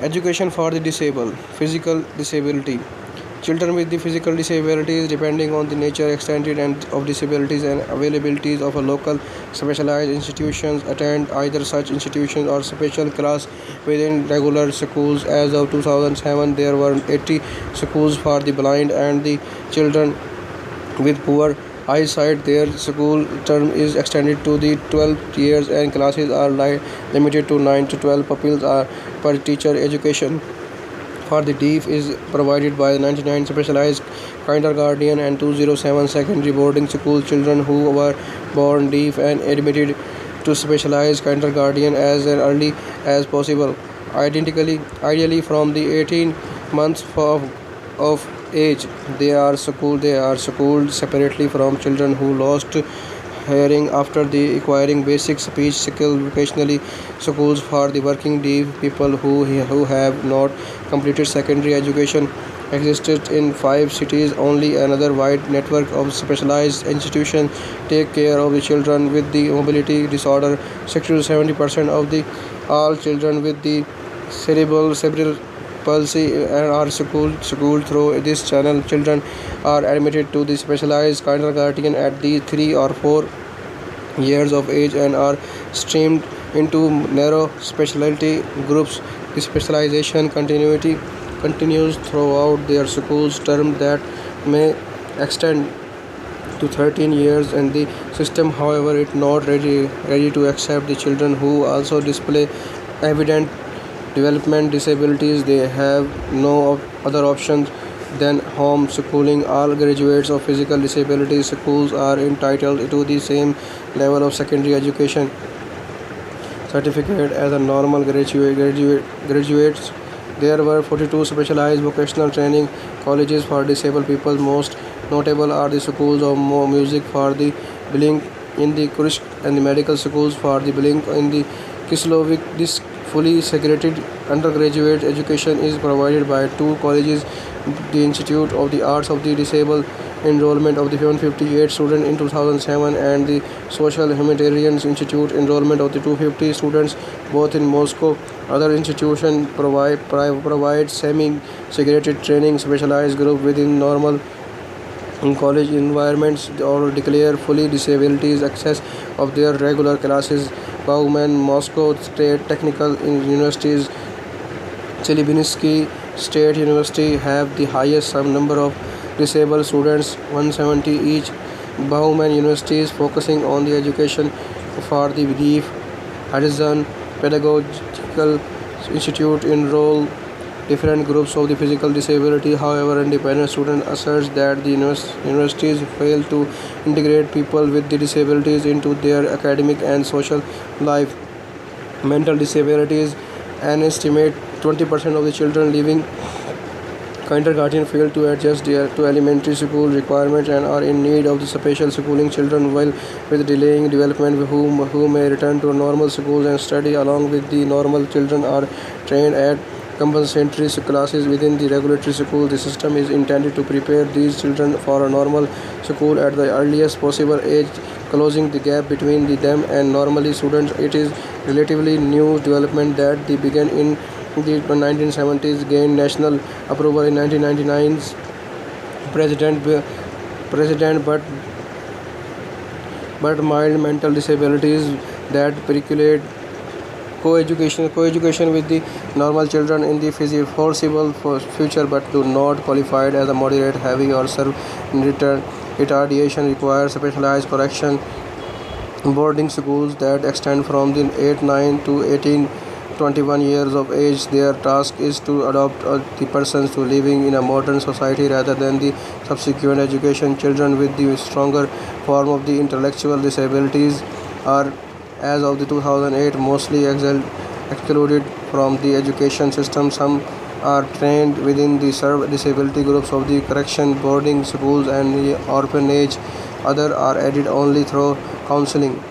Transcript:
Education for the disabled. Physical disability. Children with the physical disabilities, depending on the nature, extent, and of disabilities and availabilities of a local specialized institutions, attend either such institutions or special class within regular schools. As of 2007, there were 80 schools for the blind and the children with poor eyesight. Their school term is extended to the 12 years and classes are limited to 9 to 12 pupils are per teacher. Education for the deaf is provided by 99 specialized kindergarten and 207 secondary boarding school. Children who were born deaf and admitted to specialized kindergarten as early as possible. Ideally from the 18 months of age, they are schooled separately from children who lost hearing after the acquiring basic speech skill. Vocationally schools for the working deaf people who have not completed secondary education existed in 5 cities only. Another wide network of specialized institutions take care of the children with the mobility disorder. 60 to 70% of the all children with the cerebral palsy are schooled through this channel. Children are admitted to the specialized kindergarten at the 3 or 4 years of age and are streamed into narrow specialty groups. The specialization continues throughout their school's term that may extend to 13 years and the system, however, is not ready to accept the children who also display evident development disabilities. They have no other options than home schooling. All graduates of physical disability schools are entitled to the same level of secondary education certificate as a normal graduates. There were 42 specialized vocational training colleges for disabled people. Most notable are the schools of music for the blind in the Kursk and the medical schools for the blind in the Kislovik. This fully segregated undergraduate education is provided by two colleges: the Institute of the Arts of the Disabled, enrollment of the 158 students in 2007, and the Social Humanitarian Institute, enrollment of the 250 students, both in Moscow. Other institutions provide semi-segregated training specialized group within normal college environments or declare fully disabilities access of their regular classes. Bauman, Moscow State Technical Universities, Chelyabinsk State University have the highest number of disabled students, 170 each. Bauman University is focusing on the education for the deaf. Horizon Pedagogical Institute enroll different groups of the physical disability. However, independent student asserts that the universities fail to integrate people with the disabilities into their academic and social life. Mental disabilities: an estimate 20% of the children leaving kindergarten fail to adjust to elementary school requirements and are in need of the special schooling. Children while with delaying development who may return to normal schools and study along with the normal children are trained at compensatory classes within the regulatory school. The system is intended to prepare these children for a normal school at the earliest possible age, closing the gap between them and normally students. It is relatively new development that they began in the 1970s, gained national approval in 1999's president but mild mental disabilities that percolate coeducation with the normal children in the foreseeable future but do not qualify as a moderate, heavy or severe retardation require specialized correction. Boarding schools that extend from the 8 9 to 18 21 years of age. Their task is to adopt the persons to living in a modern society rather than the subsequent education. Children with the stronger form of the intellectual disabilities are, as of the 2008, mostly excluded from the education system. Some are trained within the served disability groups of the correction boarding schools and the orphanage. Others are added only through counseling.